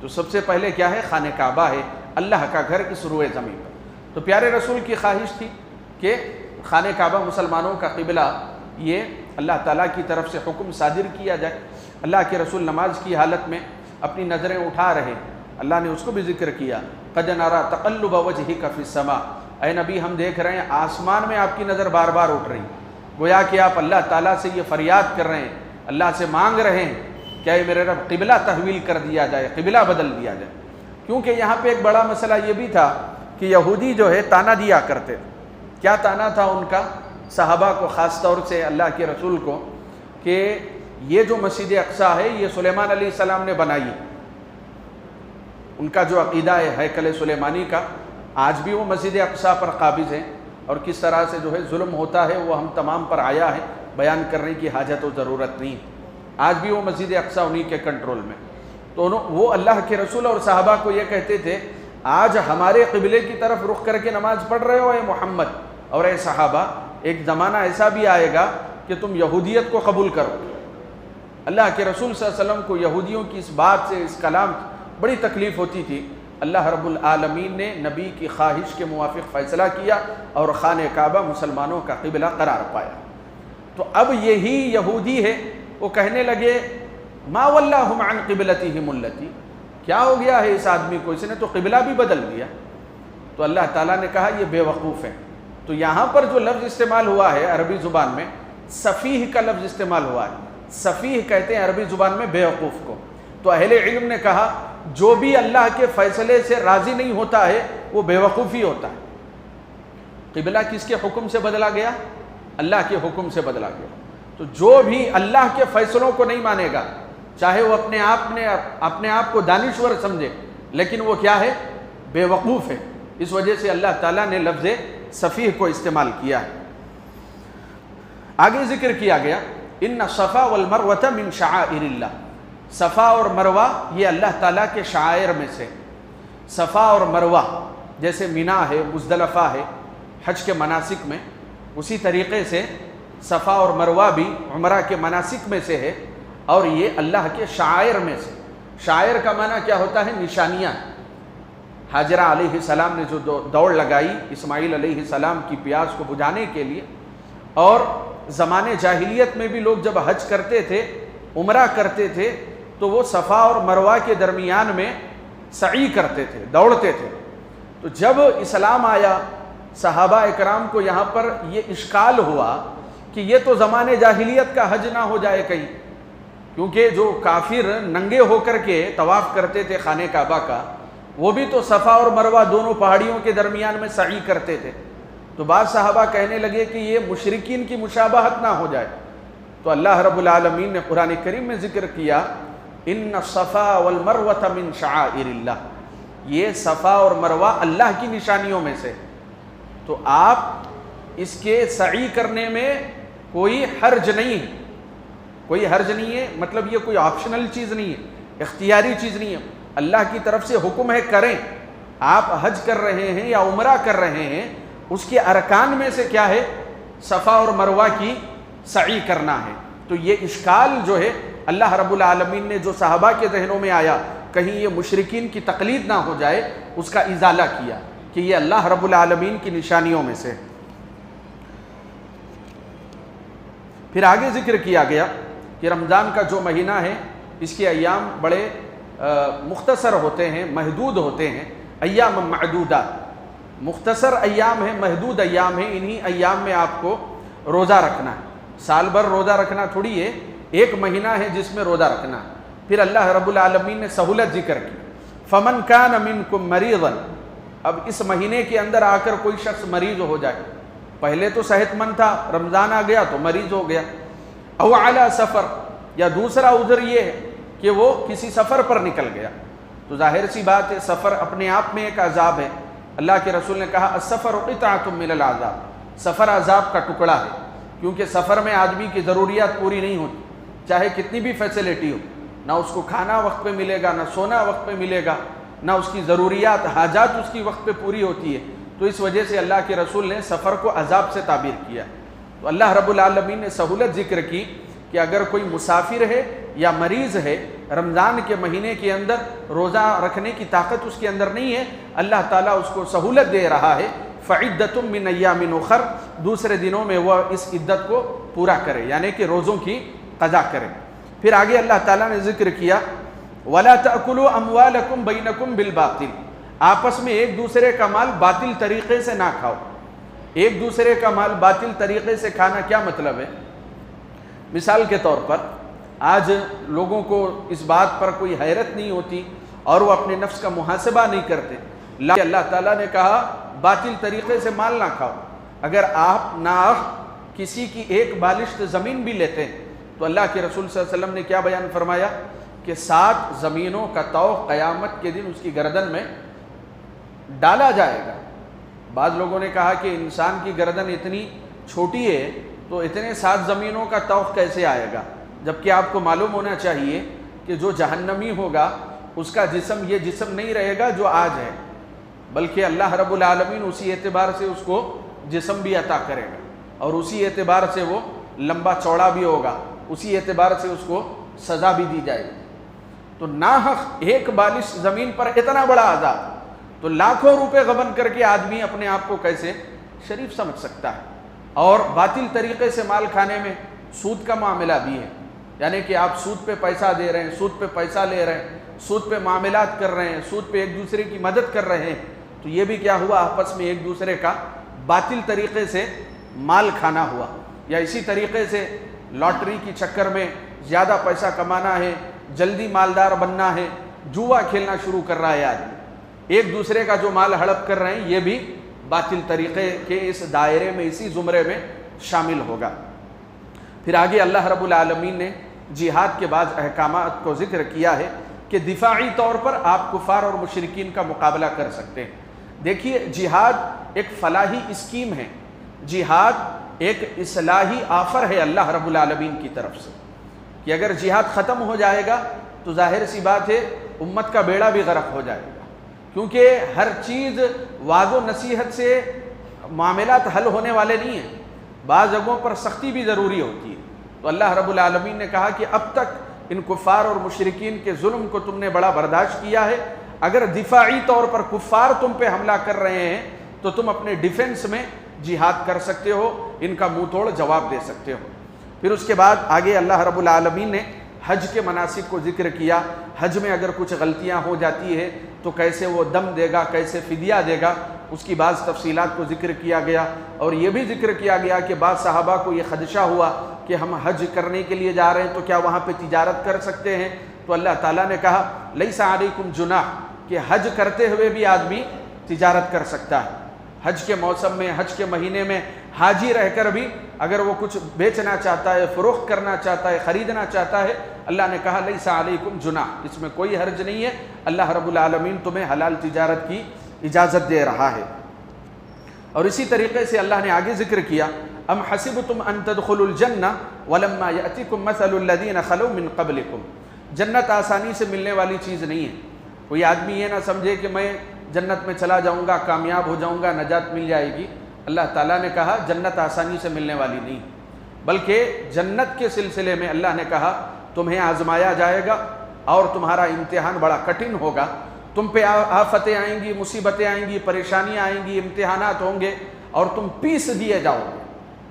تو سب سے پہلے کیا ہے؟ خانہ کعبہ ہے، اللہ کا گھر اس روئے زمین پر۔ تو پیارے رسول کی خواہش تھی کہ خانہ کعبہ مسلمانوں کا قبلہ، یہ اللہ تعالیٰ کی طرف سے حکم صادر کیا جائے۔ اللہ کے رسول نماز کی حالت میں اپنی نظریں اٹھا رہے، اللہ نے اس کو بھی ذکر کیا، قد نرى تقلب وجهك في السماء، اے نبی ہم دیکھ رہے ہیں آسمان میں آپ کی نظر بار بار اٹھ رہی، گویا کہ آپ اللہ تعالیٰ سے یہ فریاد کر رہے ہیں، اللہ سے مانگ رہے ہیں کہ اے میرے رب قبلہ تحویل کر دیا جائے، قبلہ بدل دیا جائے۔ کیونکہ یہاں پہ ایک بڑا مسئلہ یہ بھی تھا کہ یہودی جو ہے تانا دیا کرتے، کیا تانا تھا ان کا؟ صحابہ کو، خاص طور سے اللہ کے رسول کو، کہ یہ جو مسجد اقصیٰ ہے یہ سلیمان علیہ السلام نے بنائی۔ ان کا جو عقیدہ ہے ہیکل سلیمانی کا، آج بھی وہ مسجد اقصیٰ پر قابض ہیں، اور کس طرح سے جو ہے ظلم ہوتا ہے وہ ہم تمام پر آیا ہے، بیان کرنے کی حاجت و ضرورت نہیں۔ آج بھی وہ مسجد اقصیٰ انہی کے کنٹرول میں۔ تو وہ اللہ کے رسول اور صحابہ کو یہ کہتے تھے، آج ہمارے قبلے کی طرف رخ کر کے نماز پڑھ رہے ہو اے محمد اور اے صحابہ، ایک زمانہ ایسا بھی آئے گا کہ تم یہودیت کو قبول کرو۔ اللہ کے رسول صلی اللہ علیہ وسلم کو یہودیوں کی اس بات سے، اس کلام سے بڑی تکلیف ہوتی تھی۔ اللہ رب العالمین نے نبی کی خواہش کے موافق فیصلہ کیا اور خانہ کعبہ مسلمانوں کا قبلہ قرار پایا۔ تو اب یہی یہودی ہے، وہ کہنے لگے ما ولاہم عن قبلتہم التی، کیا ہو گیا ہے اس آدمی کو، اس نے تو قبلہ بھی بدل دیا۔ تو اللہ تعالیٰ نے کہا یہ بے وقوف ہے۔ تو یہاں پر جو لفظ استعمال ہوا ہے عربی زبان میں، سفیہ کا لفظ استعمال ہوا ہے۔ سفیہ کہتے ہیں عربی زبان میں بے وقوف کو۔ تو اہل علم نے کہا جو بھی اللہ کے فیصلے سے راضی نہیں ہوتا ہے وہ بے وقوفی ہوتا ہے۔ قبلہ کس کے حکم سے بدلا گیا؟ اللہ کے حکم سے بدلا گیا۔ تو جو بھی اللہ کے فیصلوں کو نہیں مانے گا، چاہے وہ اپنے آپ کو دانشور سمجھے، لیکن وہ کیا ہے؟ بے وقوف ہے۔ اس وجہ سے اللہ تعالیٰ نے لفظ سفیہ کو استعمال کیا ہے۔ آگے ذکر کیا گیا ان صفا والمروۃ من شعائر اللہ، صفا اور مروہ یہ اللہ تعالیٰ کے شعائر میں سے۔ صفا اور مروہ جیسے مینا ہے، مزدلفہ ہے حج کے مناسک میں، اسی طریقے سے صفا اور مروہ بھی عمرہ کے مناسک میں سے ہے، اور یہ اللہ کے شعائر میں سے۔ شعائر کا معنی کیا ہوتا ہے؟ نشانیاں۔ حاجرہ علیہ السلام نے جو دوڑ لگائی اسماعیل علیہ السلام کی پیاس کو بجھانے کے لیے، اور زمانے جاہلیت میں بھی لوگ جب حج کرتے تھے، عمرہ کرتے تھے، تو وہ صفا اور مروہ کے درمیان میں سعی کرتے تھے، دوڑتے تھے۔ تو جب اسلام آیا صحابہ اکرام کو یہاں پر یہ اشکال ہوا کہ یہ تو زمانے جاہلیت کا حج نہ ہو جائے کہیں، کیونکہ جو کافر ننگے ہو کر کے طواف کرتے تھے خانہ کعبہ کا، وہ بھی تو صفا اور مروہ دونوں پہاڑیوں کے درمیان میں سعی کرتے تھے۔ تو بعض صحابہ کہنے لگے کہ یہ مشرکین کی مشابہت نہ ہو جائے۔ تو اللہ رب العالمین نے قرآن کریم میں ذکر کیا ان الصفا والمروۃ من شعائر اللہ، یہ صفا اور مروہ اللہ کی نشانیوں میں سے۔ تو آپ اس کے سعی کرنے میں کوئی حرج نہیں ہے، کوئی حرج نہیں ہے، مطلب یہ کوئی آپشنل چیز نہیں ہے، اختیاری چیز نہیں ہے، اللہ کی طرف سے حکم ہے کریں۔ آپ حج کر رہے ہیں یا عمرہ کر رہے ہیں، اس کے ارکان میں سے کیا ہے؟ صفا اور مروہ کی سعی کرنا ہے۔ تو یہ اشکال جو ہے اللہ رب العالمین نے جو صحابہ کے ذہنوں میں آیا کہیں یہ مشرکین کی تقلید نہ ہو جائے، اس کا ازالہ کیا کہ یہ اللہ رب العالمین کی نشانیوں میں سے۔ پھر آگے ذکر کیا گیا کہ رمضان کا جو مہینہ ہے اس کے ایام بڑے مختصر ہوتے ہیں، محدود ہوتے ہیں، ایام معدودات، مختصر ایام ہیں، محدود ایام ہیں۔ انہی ایام میں آپ کو روزہ رکھنا ہے۔ سال بھر روزہ رکھنا تھوڑی ہے، ایک مہینہ ہے جس میں روزہ رکھنا ہے۔ پھر اللہ رب العالمین نے سہولت ذکر کی فمن کان منکم مریضا، اب اس مہینے کے اندر آ کر کوئی شخص مریض ہو جائے، پہلے تو صحت مند تھا، رمضان آ گیا تو مریض ہو گیا، او علی سفر، یا دوسرا عذر یہ ہے کہ وہ کسی سفر پر نکل گیا، تو ظاہر سی بات ہے سفر اپنے آپ میں ایک عذاب ہے۔ اللہ کے رسول نے کہا السفر قطعۃ من العذاب، سفر عذاب کا ٹکڑا ہے، کیونکہ سفر میں آدمی کی ضروریات پوری نہیں ہوتی، چاہے کتنی بھی فیسلٹی ہو، نہ اس کو کھانا وقت پہ ملے گا، نہ سونا وقت پہ ملے گا، نہ اس کی ضروریات حاجات اس کی وقت پہ پوری ہوتی ہے۔ تو اس وجہ سے اللہ کے رسول نے سفر کو عذاب سے تعبیر کیا۔ تو اللہ رب العالمین نے سہولت ذکر کی کہ اگر کوئی مسافر ہے یا مریض ہے، رمضان کے مہینے کے اندر روزہ رکھنے کی طاقت اس کے اندر نہیں ہے، اللہ تعالیٰ اس کو سہولت دے رہا ہے فعدۃ من ایام اخر، دوسرے دنوں میں وہ اس عدت کو پورا کرے، یعنی کہ روزوں کی قضا کرے۔ پھر آگے اللہ تعالیٰ نے ذکر کیا وَلَا تَأْكُلُوا أَمْوَالَكُمْ بَيْنَكُمْ بِالْبَاطِلِ، آپس میں ایک دوسرے کا مال باطل طریقے سے نہ کھاؤ۔ ایک دوسرے کا مال باطل طریقے سے کھانا کیا مطلب ہے؟ مثال کے طور پر آج لوگوں کو اس بات پر کوئی حیرت نہیں ہوتی اور وہ اپنے نفس کا محاسبہ نہیں کرتے، لیکن اللہ تعالیٰ نے کہا باطل طریقے سے مال نہ کھاؤ۔ اگر آپ ناحق کسی کی ایک بالشت زمین بھی لیتے ہیں تو اللہ کے رسول صلی اللہ علیہ وسلم نے کیا بیان فرمایا کہ 7 زمینوں کا طوق قیامت کے دن اس کی گردن میں ڈالا جائے گا۔ بعض لوگوں نے کہا کہ انسان کی گردن اتنی چھوٹی ہے تو اتنے 7 زمینوں کا طوق کیسے آئے گا، جبکہ آپ کو معلوم ہونا چاہیے کہ جو جہنمی ہوگا اس کا جسم یہ جسم نہیں رہے گا جو آج ہے، بلکہ اللہ رب العالمین اسی اعتبار سے اس کو جسم بھی عطا کرے گا اور اسی اعتبار سے وہ لمبا چوڑا بھی ہوگا، اسی اعتبار سے اس کو سزا بھی دی جائے گی۔ تو ناحق ایک بالش زمین پر اتنا بڑا عذاب، تو لاکھوں روپے غبن کر کے آدمی اپنے آپ کو کیسے شریف سمجھ سکتا ہے؟ اور باطل طریقے سے مال کھانے میں سود کا معاملہ بھی ہے، یعنی کہ آپ سود پہ پیسہ دے رہے ہیں، سود پہ پیسہ لے رہے ہیں، سود پہ معاملات کر رہے ہیں، سود پہ ایک دوسرے کی مدد کر رہے ہیں، تو یہ بھی کیا ہوا؟ آپس میں ایک دوسرے کا باطل طریقے سے مال کھانا ہوا۔ یا اسی طریقے سے لاٹری کی چکر میں زیادہ پیسہ کمانا ہے، جلدی مالدار بننا ہے، جوا کھیلنا شروع کر رہا ہے آدمی، ایک دوسرے کا جو مال ہڑپ کر رہے ہیں، یہ بھی باطل طریقے کے اس دائرے میں، اسی زمرے میں شامل ہوگا۔ پھر آگے اللہ رب العالمین نے جہاد کے بعض احکامات کو ذکر کیا ہے کہ دفاعی طور پر آپ کفار اور مشرکین کا مقابلہ کر سکتے ہیں۔ دیکھیے، جہاد ایک فلاحی اسکیم ہے، جہاد ایک اصلاحی آفر ہے اللہ رب العالمین کی طرف سے، کہ اگر جہاد ختم ہو جائے گا تو ظاہر سی بات ہے امت کا بیڑا بھی غرق ہو جائے گا، کیونکہ ہر چیز وعظ و نصیحت سے معاملات حل ہونے والے نہیں ہیں، بعض جگہوں پر سختی بھی ضروری ہوتی ہے۔ تو اللہ رب العالمین نے کہا کہ اب تک ان کفار اور مشرکین کے ظلم کو تم نے بڑا برداشت کیا ہے، اگر دفاعی طور پر کفار تم پہ حملہ کر رہے ہیں تو تم اپنے ڈیفنس میں جہاد کر سکتے ہو، ان کا منہ توڑ جواب دے سکتے ہو۔ پھر اس کے بعد آگے اللہ رب العالمین نے حج کے مناسک کو ذکر کیا، حج میں اگر کچھ غلطیاں ہو جاتی ہے تو کیسے وہ دم دے گا، کیسے فدیہ دے گا، اس کی بعض تفصیلات کو ذکر کیا گیا۔ اور یہ بھی ذکر کیا گیا کہ بعض صحابہ کو یہ خدشہ ہوا کہ ہم حج کرنے کے لیے جا رہے ہیں تو کیا وہاں پہ تجارت کر سکتے ہیں؟ تو اللہ تعالیٰ نے کہا لیس علیکم جناح، کہ حج کرتے ہوئے بھی آدمی تجارت کر سکتا ہے۔ حج کے موسم میں، حج کے مہینے میں حاجی رہ کر بھی اگر وہ کچھ بیچنا چاہتا ہے، فروخت کرنا چاہتا ہے، خریدنا چاہتا ہے، اللہ نے کہا لیس علیکم جناح، اس میں کوئی حرج نہیں ہے، اللہ رب العالمین تمہیں حلال تجارت کی اجازت دے رہا ہے۔ اور اسی طریقے سے اللہ نے آگے ذکر کیا ام حسبتم ان تدخلوا الجنہ ولما یأتکم مثل الذین خلوا من قبلکم، جنت آسانی سے ملنے والی چیز نہیں ہے۔ کوئی آدمی یہ نہ سمجھے کہ میں جنت میں چلا جاؤں گا، کامیاب ہو جاؤں گا، نجات مل جائے گی۔ اللہ تعالیٰ نے کہا جنت آسانی سے ملنے والی نہیں، بلکہ جنت کے سلسلے میں اللہ نے کہا تمہیں آزمایا جائے گا اور تمہارا امتحان بڑا کٹھن ہوگا، تم پہ آفتیں آئیں گی، مصیبتیں آئیں گی، پریشانیاں آئیں گی، امتحانات ہوں گے اور تم پیس دیے جاؤ گے۔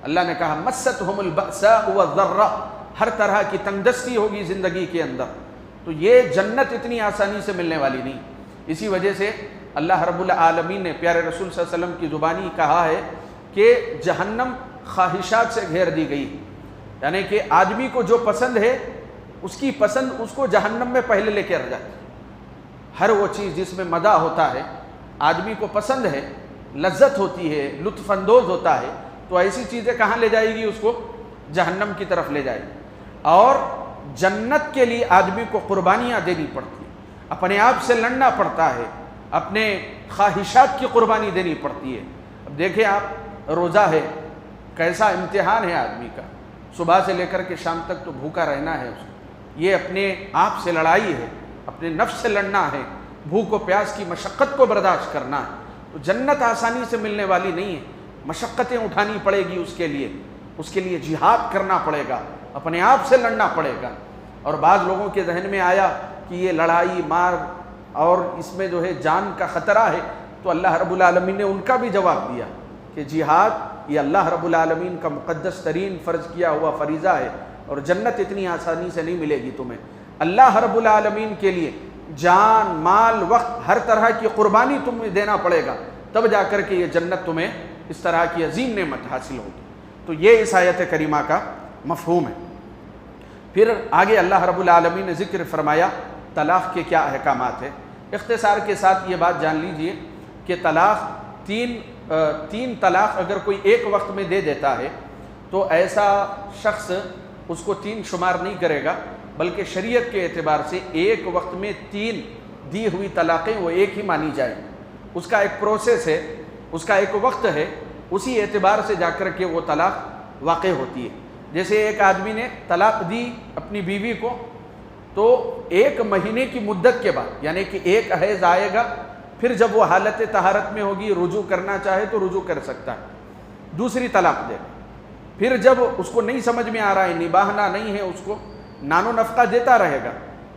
اللہ نے کہا مستہم البأساء والضراء، ہر طرح کی تنگدستی ہوگی زندگی کے اندر۔ تو یہ جنت اتنی آسانی سے ملنے والی نہیں، اسی وجہ سے اللہ رب العالمین نے پیارے رسول صلی اللہ علیہ وسلم کی زبانی کہا ہے کہ جہنم خواہشات سے گھیر دی گئی، یعنی کہ آدمی کو جو پسند ہے اس کی پسند اس کو جہنم میں پہلے لے کے آ جاتی ہے۔ ہر وہ چیز جس میں مزہ ہوتا ہے، آدمی کو پسند ہے، لذت ہوتی ہے، لطف اندوز ہوتا ہے، تو ایسی چیزیں کہاں لے جائے گی؟ اس کو جہنم کی طرف لے جائے گی۔ اور جنت کے لیے آدمی کو قربانیاں دینی پڑتی ہیں، اپنے آپ سے لڑنا پڑتا ہے، اپنے خواہشات کی قربانی دینی پڑتی ہے۔ اب دیکھیں آپ، روزہ ہے، کیسا امتحان ہے آدمی کا، صبح سے لے کر کے شام تک تو بھوکا رہنا ہے، اس کو یہ اپنے آپ سے لڑائی ہے، اپنے نفس سے لڑنا ہے، بھوک و پیاس کی مشقت کو برداشت کرنا ہے۔ تو جنت آسانی سے ملنے والی نہیں ہے، مشقتیں اٹھانی پڑے گی اس کے لیے جہاد کرنا پڑے گا، اپنے آپ سے لڑنا پڑے گا۔ اور بعض لوگوں کے ذہن میں آیا کہ یہ لڑائی مار اور اس میں جو ہے جان کا خطرہ ہے، تو اللہ رب العالمین نے ان کا بھی جواب دیا کہ جہاد یہ اللہ رب العالمین کا مقدس ترین فرض کیا ہوا فریضہ ہے، اور جنت اتنی آسانی سے نہیں ملے گی تمہیں۔ اللہ رب العالمین کے لیے جان، مال، وقت، ہر طرح کی قربانی تمہیں دینا پڑے گا، تب جا کر کے یہ جنت تمہیں اس طرح کی عظیم نعمت حاصل ہوگی۔ تو یہ اس آیت کریمہ کا مفہوم ہے۔ پھر آگے اللہ رب العالمین نے ذکر فرمایا طلاق کے کیا احکامات ہیں۔ اختصار کے ساتھ یہ بات جان لیجئے کہ طلاق تین طلاق اگر کوئی ایک وقت میں دے دیتا ہے تو ایسا شخص اس کو تین شمار نہیں کرے گا، بلکہ شریعت کے اعتبار سے ایک وقت میں تین دی ہوئی طلاقیں وہ ایک ہی مانی جائیں۔ اس کا ایک پروسیس ہے، اس کا ایک وقت ہے، اسی اعتبار سے جا کر کے وہ طلاق واقع ہوتی ہے۔ جیسے ایک آدمی نے طلاق دی اپنی بیوی کو، تو ایک مہینے کی مدت کے بعد، یعنی کہ ایک حیض آئے گا، پھر جب وہ حالت طہارت میں ہوگی، رجوع کرنا چاہے تو رجوع کر سکتا ہے، دوسری طلاق دے گا۔ پھر جب اس کو نہیں سمجھ میں آ رہا ہے، نباہنا نہیں ہے، اس کو نان و نفقہ دیتا رہے گا،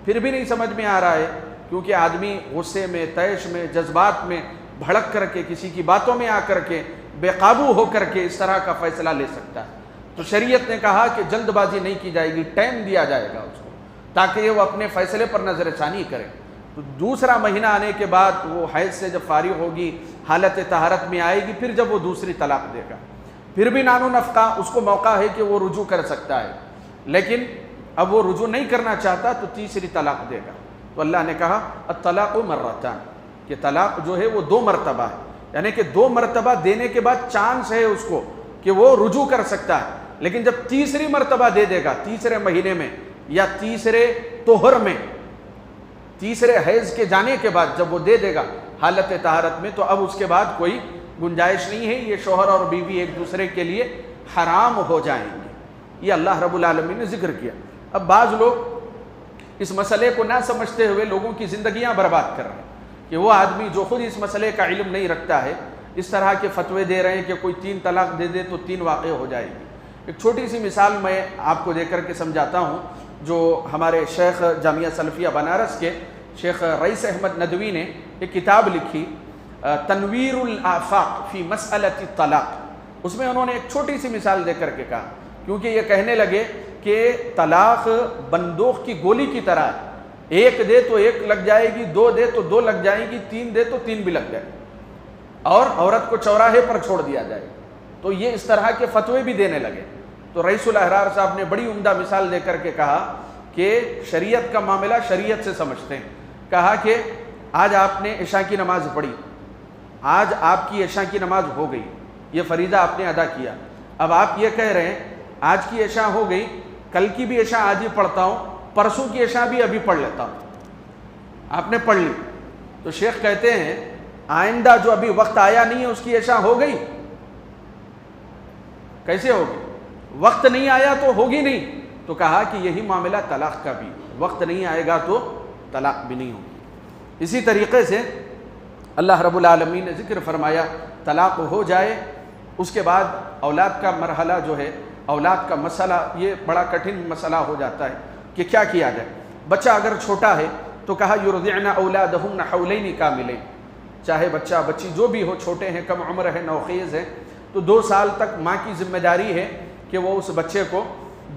پھر بھی نہیں سمجھ میں آ رہا ہے، کیونکہ آدمی غصے میں، طیش میں، جذبات میں بھڑک کر کے، کسی کی باتوں میں آ کر کے، بے قابو ہو کر کے اس طرح کا فیصلہ لے سکتا ہے۔ تو شریعت نے کہا کہ جلد بازی نہیں کی جائے گی، ٹائم دیا جائے گا اس کو، تاکہ وہ اپنے فیصلے پر نظر ثانی کرے۔ تو دوسرا مہینہ آنے کے بعد وہ حیض سے جب فارغ ہوگی، حالت طہارت میں آئے گی، پھر جب وہ دوسری طلاق دے گا، پھر بھی نان و نفقہ اس کو موقع ہے کہ وہ رجوع کر سکتا ہے، لیکن اب وہ رجوع نہیں کرنا چاہتا تو تیسری طلاق دے گا۔ تو اللہ نے کہا الطلاق مرتان، کہ طلاق جو ہے وہ 2 مرتبہ ہے، یعنی کہ 2 مرتبہ دینے کے بعد چانس ہے اس کو کہ وہ رجوع کر سکتا ہے، لیکن جب تیسری مرتبہ دے دے گا، تیسرے مہینے میں یا تیسرے طہر میں، تیسرے حیض کے جانے کے بعد جب وہ دے دے گا حالت طہارت میں، تو اب اس کے بعد کوئی گنجائش نہیں ہے، یہ شوہر اور بیوی ایک دوسرے کے لیے حرام ہو جائیں گے۔ یہ اللہ رب العالمین نے ذکر کیا۔ اب بعض لوگ اس مسئلے کو نہ سمجھتے ہوئے لوگوں کی زندگیاں برباد کر رہے ہیں، کہ وہ آدمی جو خود اس مسئلے کا علم نہیں رکھتا ہے اس طرح کے فتوے دے رہے ہیں کہ کوئی 3 طلاق دے دے تو 3 واقع ہو جائے گی۔ ایک چھوٹی سی مثال میں آپ کو دے کر کے سمجھاتا ہوں، جو ہمارے شیخ جامعہ سلفیہ بنارس کے شیخ رئیس احمد ندوی نے ایک کتاب لکھی تنویر الآفاق فی مسئلۃ الطلاق، اس میں انہوں نے ایک چھوٹی سی مثال دے کر کے کہا، کیونکہ یہ کہنے لگے کہ طلاق بندوق کی گولی کی طرح ہے، 1 دے تو 1 لگ جائے گی، 2 دے تو 2 لگ جائیں گی، 3 دے تو 3 بھی لگ جائے گی، اور عورت کو چوراہے پر چھوڑ دیا جائے۔ تو یہ اس طرح کے فتوے بھی دینے لگے۔ تو رئیس الاحرار صاحب نے بڑی عمدہ مثال دے کر کے کہا کہ شریعت کا معاملہ شریعت سے سمجھتے ہیں۔ کہا کہ آج آپ نے عشاء کی نماز پڑھی، آج آپ کی عشاء کی نماز ہو گئی، یہ فریضہ آپ نے ادا کیا، اب آپ یہ کہہ رہے ہیں آج کی عشاء ہو گئی، کل کی بھی عشاء آج ہی پڑھتا ہوں، پرسوں کی عشاء بھی ابھی پڑھ لیتا ہوں۔ آپ نے پڑھ لی، تو شیخ کہتے ہیں آئندہ جو ابھی وقت آیا نہیں ہے اس کی عشاء ہو گئی، کیسے ہوگی؟ وقت نہیں آیا تو ہوگی نہیں۔ تو کہا کہ یہی معاملہ طلاق کا بھی، وقت نہیں آئے گا تو طلاق بھی نہیں ہوگی۔ اسی طریقے سے اللہ رب العالمین نے ذکر فرمایا طلاق ہو جائے، اس کے بعد اولاد کا مرحلہ جو ہے، اولاد کا مسئلہ، یہ بڑا کٹھن مسئلہ ہو جاتا ہے کہ کیا کیا جائے۔ بچہ اگر چھوٹا ہے تو کہا یرضعن اولادہن حولین کاملین، چاہے بچہ بچی جو بھی ہو، چھوٹے ہیں، کم عمر ہے، نوخیز ہے، تو 2 سال تک ماں کی ذمہ داری ہے کہ وہ اس بچے کو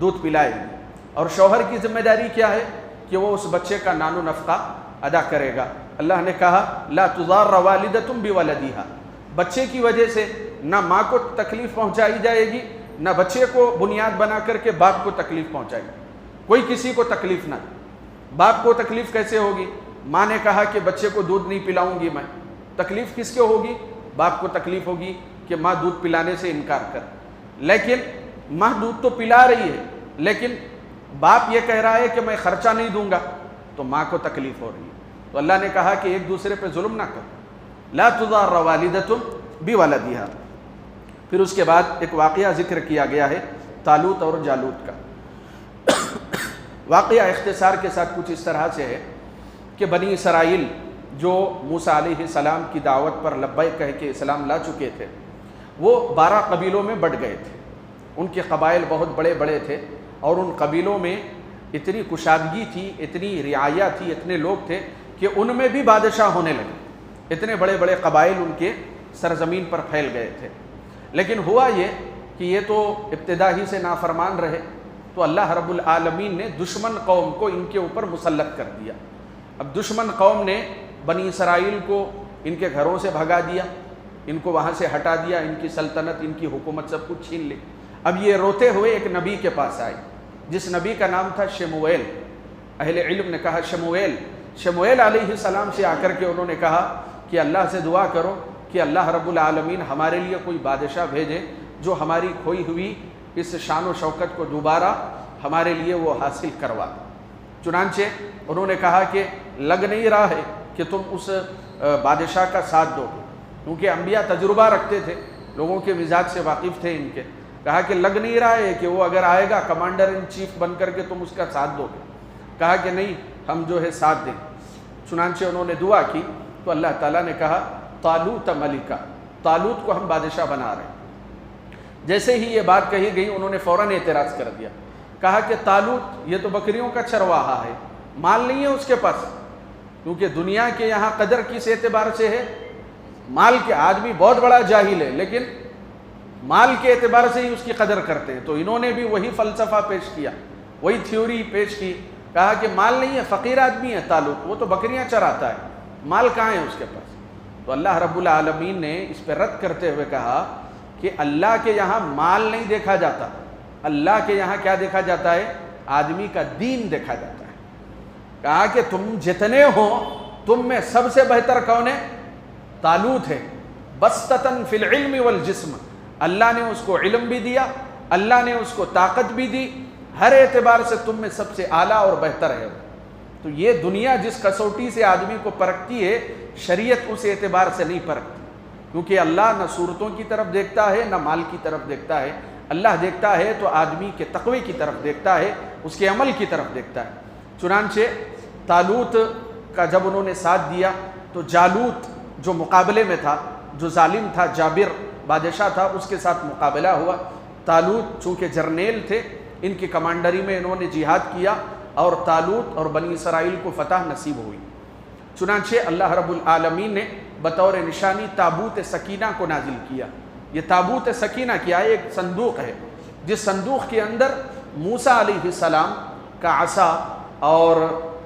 دودھ پلائے گی، اور شوہر کی ذمہ داری کیا ہے کہ وہ اس بچے کا نان و نفقہ ادا کرے گا۔ اللہ نے کہا لا تضار والدۃ بولدیہا، بچے کی وجہ سے نہ ماں کو تکلیف پہنچائی جائے گی، نہ بچے کو بنیاد بنا کر کے باپ کو تکلیف پہنچائے گی، کوئی کسی کو تکلیف نہ۔ باپ کو تکلیف کیسے ہوگی؟ ماں نے کہا کہ بچے کو دودھ نہیں پلاؤں گی میں، تکلیف کس کو ہوگی؟ باپ کو تکلیف ہوگی کہ ماں دودھ پلانے سے انکار کر، لیکن ماں دودھ تو پلا رہی ہے، لیکن باپ یہ کہہ رہا ہے کہ میں خرچہ نہیں دوں گا، تو ماں کو تکلیف ہو رہی ہے۔ تو اللہ نے کہا کہ ایک دوسرے پہ ظلم نہ کرو، لا تضار والدۃ بولدیہا۔ پھر اس کے بعد ایک واقعہ ذکر کیا گیا ہے طالوت اور جالوت کا۔ واقعہ اختصار کے ساتھ کچھ اس طرح سے ہے کہ بنی اسرائیل جو موسیٰ علیہ السلام کی دعوت پر لبیک کہہ کے اسلام لا چکے تھے، وہ 12 قبیلوں میں بٹ گئے تھے۔ ان کے قبائل بہت بڑے بڑے تھے، اور ان قبیلوں میں اتنی کشادگی تھی، اتنی رعایا تھی، اتنے لوگ تھے کہ ان میں بھی بادشاہ ہونے لگے، اتنے بڑے بڑے قبائل ان کے سرزمین پر پھیل گئے تھے۔ لیکن ہوا یہ کہ یہ تو ابتدا ہی سے نافرمان رہے، تو اللہ رب العالمین نے دشمن قوم کو ان کے اوپر مسلط کر دیا۔ اب دشمن قوم نے بنی اسرائیل کو ان کے گھروں سے بھگا دیا، ان کو وہاں سے ہٹا دیا، ان کی سلطنت، ان کی حکومت سب کچھ چھین لی۔ اب یہ روتے ہوئے ایک نبی کے پاس آئے، جس نبی کا نام تھا شموئیل۔ اہل علم نے کہا شموئیل علیہ السلام سے آ کر کے انہوں نے کہا کہ اللہ سے دعا کرو کہ اللہ رب العالمین ہمارے لیے کوئی بادشاہ بھیجے جو ہماری کھوئی ہوئی اس شان و شوکت کو دوبارہ ہمارے لیے وہ حاصل کروا۔ چنانچہ انہوں نے کہا کہ لگ نہیں رہا ہے کہ تم اس بادشاہ کا ساتھ دو، کیونکہ انبیاء تجربہ رکھتے تھے، لوگوں کے مزاج سے واقف تھے ان کے۔ کہا کہ لگ نہیں رہا ہے کہ وہ اگر آئے گا کمانڈر ان چیف بن کر کے تم اس کا ساتھ دو گے۔ کہا کہ نہیں، ہم جو ہے ساتھ دیں۔ چنانچہ انہوں نے دعا کی تو اللہ تعالیٰ نے کہا طالوت ملکا، طالوت کو ہم بادشاہ بنا رہے ہیں۔ جیسے ہی یہ بات کہی گئی انہوں نے فوراً اعتراض کر دیا، کہا کہ طالوت یہ تو بکریوں کا چرواہا ہے، مال نہیں ہے اس کے پاس، کیونکہ دنیا کے یہاں قدر کس اعتبار سے ہے؟ مال کے، آدمی بہت بڑا جاہل ہے لیکن مال کے اعتبار سے ہی اس کی قدر کرتے ہیں۔ تو انہوں نے بھی وہی فلسفہ پیش کیا، وہی تھیوری پیش کی، کہا کہ مال نہیں ہے، فقیر آدمی ہے طالوت، وہ تو بکریاں چراتا ہے، مال کہاں ہے اس کے پاس؟ تو اللہ رب العالمین نے اس پہ رد کرتے ہوئے کہا کہ اللہ کے یہاں مال نہیں دیکھا جاتا، اللہ کے یہاں کیا دیکھا جاتا ہے؟ آدمی کا دین دیکھا جاتا ہے۔ کہا کہ تم جتنے ہو تم میں سب سے بہتر کون ہے؟ طالوت ہے، بسطتاً فی العلم والجسم، اللہ نے اس کو علم بھی دیا، اللہ نے اس کو طاقت بھی دی، ہر اعتبار سے تم میں سب سے اعلیٰ اور بہتر ہے۔ تو یہ دنیا جس کسوٹی سے آدمی کو پرکھتی ہے، شریعت اس اعتبار سے نہیں پرکھتی، کیونکہ اللہ نہ صورتوں کی طرف دیکھتا ہے نہ مال کی طرف دیکھتا ہے، اللہ دیکھتا ہے تو آدمی کے تقوی کی طرف دیکھتا ہے، اس کے عمل کی طرف دیکھتا ہے۔ چنانچہ طالوت کا جب انہوں نے ساتھ دیا تو جالوت جو مقابلے میں تھا، جو ظالم تھا، جابر بادشاہ تھا، اس کے ساتھ مقابلہ ہوا۔ طالوت چونکہ جرنیل تھے، ان کی کمانڈری میں انہوں نے جہاد کیا اور طالوت اور بنی اسرائیل کو فتح نصیب ہوئی۔ چنانچہ اللہ رب العالمین نے بطور نشانی تابوت سکینہ کو نازل کیا۔ یہ تابوت سکینہ کیا ہے؟ ایک صندوق ہے، جس صندوق کے اندر موسیٰ علیہ السلام کا عصا اور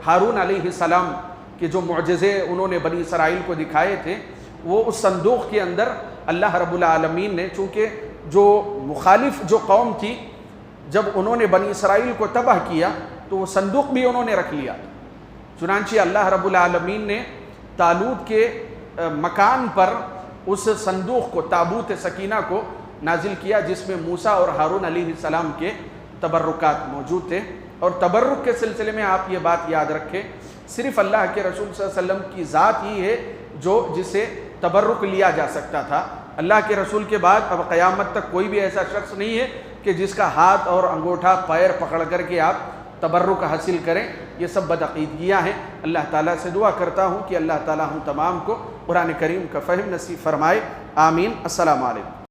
ہارون علیہ السلام کے جو معجزے انہوں نے بنی اسرائیل کو دکھائے تھے، وہ اس صندوق کے اندر اللہ رب العالمین نے، چونکہ جو مخالف جو قوم تھی، جب انہوں نے بنی اسرائیل کو تباہ کیا تو وہ صندوق بھی انہوں نے رکھ لیا۔ چنانچہ اللہ رب العالمین نے طالوت کے مکان پر اس صندوق کو، تابوت سکینہ کو نازل کیا، جس میں موسیٰ اور ہارون علیہ السلام کے تبرکات موجود تھے۔ اور تبرک کے سلسلے میں آپ یہ بات یاد رکھیں، صرف اللہ کے رسول صلی اللہ علیہ وسلم کی ذات ہی ہے جسے تبرک لیا جا سکتا تھا۔ اللہ کے رسول کے بعد اب قیامت تک کوئی بھی ایسا شخص نہیں ہے کہ جس کا ہاتھ اور انگوٹھا پیر پکڑ کر کے آپ تبرک حاصل کریں۔ یہ سب بدعقیدگیاں ہیں۔ اللہ تعالیٰ سے دعا کرتا ہوں کہ اللہ تعالیٰ ہم تمام کو قرآن کریم کا فہم نصیب فرمائے، آمین۔ السلام علیکم۔